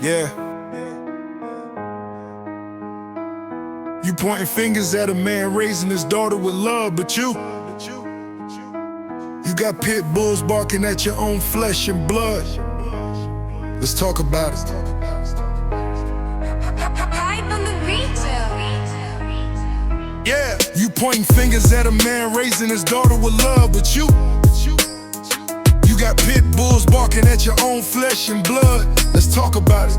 Yeah. You pointing fingers at a man raising his daughter with love, but you got pit bulls barking at your own flesh and blood. Let's talk about it. Yeah, you pointing fingers at a man raising his daughter with love, but you got pit bulls barking at your own flesh and blood. Let's talk about it.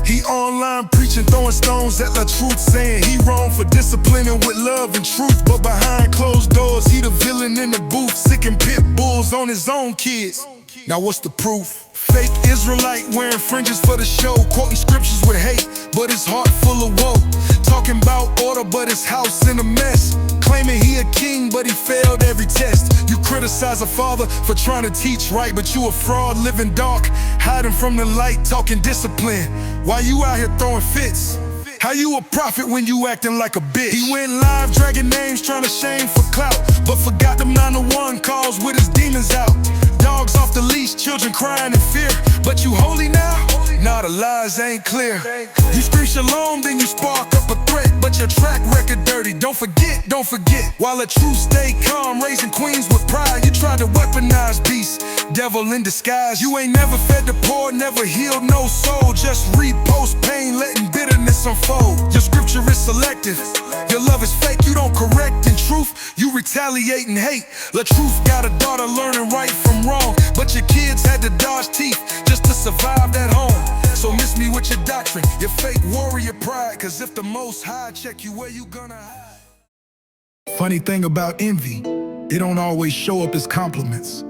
He online preaching, throwing stones at LaTruth, saying he wrong for disciplining with love and truth. But behind closed doors, he the villain in the booth, sicking pit bulls on his own kids. Now what's the proof? Fake Israelite wearing fringes for the show, quoting scriptures with hate, but his heart full of woe. Talking about order, but his house in a mess. Claiming he a king, but he failed every test. You criticize a father for trying to teach right, but you a fraud living dark, hiding from the light, talking discipline while you out here throwing fits. How you a prophet when you acting like a bitch? He went live dragging names, trying to shame for clout, but forgot them 911 calls with his demons out. Dogs off the leash, children crying in fear. But you holy now? Nah, the lies ain't clear. You scream shalom, then you spark up a threat, but your track record dirty. Don't forget. While LaTruth stay calm, raising queens with pride, you tried to weaponize beasts, devil in disguise. You ain't never fed the poor, never healed no soul. Just repost pain, letting bitterness unfold. Your scripture is selective, your love is fake. You don't correct in truth, you retaliate in hate. LaTruth got a daughter learning right from wrong, but your kids had to dodge teeth just to survive that home. So miss me with your doctrine, your fake warrior pride, cause if the Most High check you, where you gonna hide? Funny thing about envy, it don't always show up as compliments.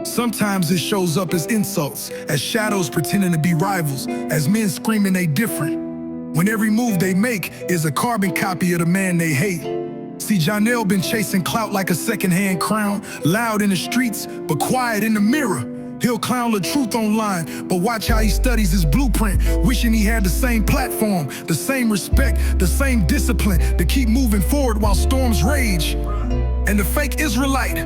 Sometimes it shows up as insults, as shadows pretending to be rivals, as men screaming they different, when every move they make is a carbon copy of the man they hate. See, Johnell been chasing clout like a secondhand crown, loud in the streets, but quiet in the mirror. He'll clown LaTruth online, but watch how he studies his blueprint, wishing he had the same platform, the same respect, the same discipline to keep moving forward while storms rage. And the fake Israelite,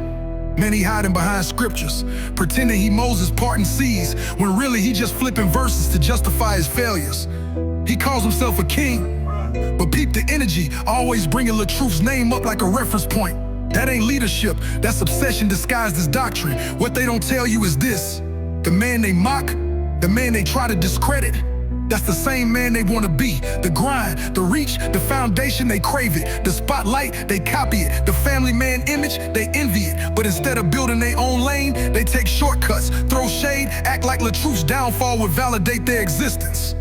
man, he hiding behind scriptures, pretending he Moses parting seas, when really he just flipping verses to justify his failures. He calls himself a king, but peep the energy, always bringing LaTruth's name up like a reference point. That ain't leadership, that's obsession disguised as doctrine. What they don't tell you is this: the man they mock, the man they try to discredit, that's the same man they want to be. The grind, the reach, the foundation, they crave it. The spotlight, they copy it. The family man image, they envy it. But instead of building their own lane, they take shortcuts, throw shade, act like LaTruth's downfall would validate their existence.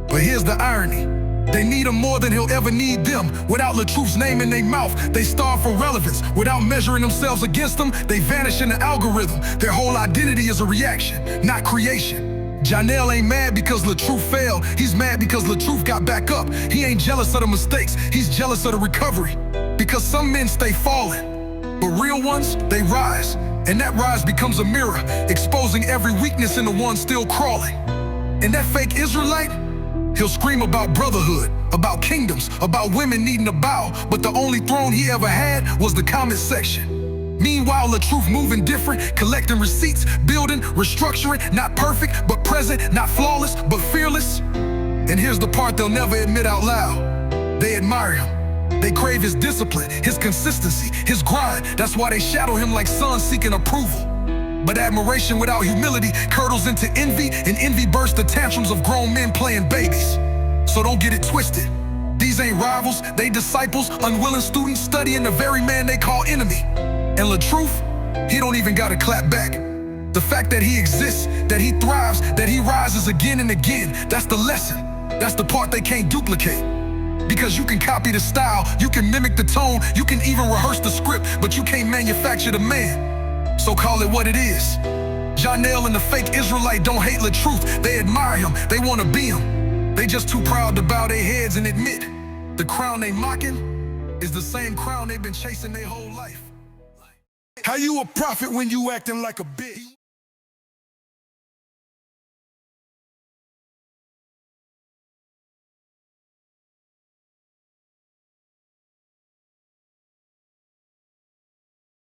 But here's the irony: they need him more than he'll ever need them. Without LaTruth's name in their mouth, they starve for relevance. Without measuring themselves against them, they vanish in the algorithm. Their whole identity is a reaction, not creation. Johnell ain't mad because LaTruth failed. He's mad because LaTruth got back up. He ain't jealous of the mistakes, he's jealous of the recovery. Because some men stay falling, but real ones, they rise. And that rise becomes a mirror, exposing every weakness in the one still crawling. And that fake Israelite, he'll scream about brotherhood, about kingdoms, about women needing to bow, but the only throne he ever had was the comment section. Meanwhile, LaTruth moving different, collecting receipts, building, restructuring, not perfect, but present, not flawless, but fearless. And here's the part they'll never admit out loud: they admire him. They crave his discipline, his consistency, his grind. That's why they shadow him like sons seeking approval. But admiration without humility curdles into envy, and envy bursts the tantrums of grown men playing babies. So don't get it twisted. These ain't rivals, they disciples, unwilling students studying the very man they call enemy. And LaTruth, he don't even gotta clap back. The fact that he exists, that he thrives, that he rises again and again, that's the lesson. That's the part they can't duplicate. Because you can copy the style, you can mimic the tone, you can even rehearse the script, but you can't manufacture the man. So call it what it is. Johnell and the fake Israelite don't hate LaTruth, they admire him, they want to be him. They just too proud to bow their heads and admit the crown they mocking is the same crown they've been chasing their whole life. How you a prophet when you acting like a bitch?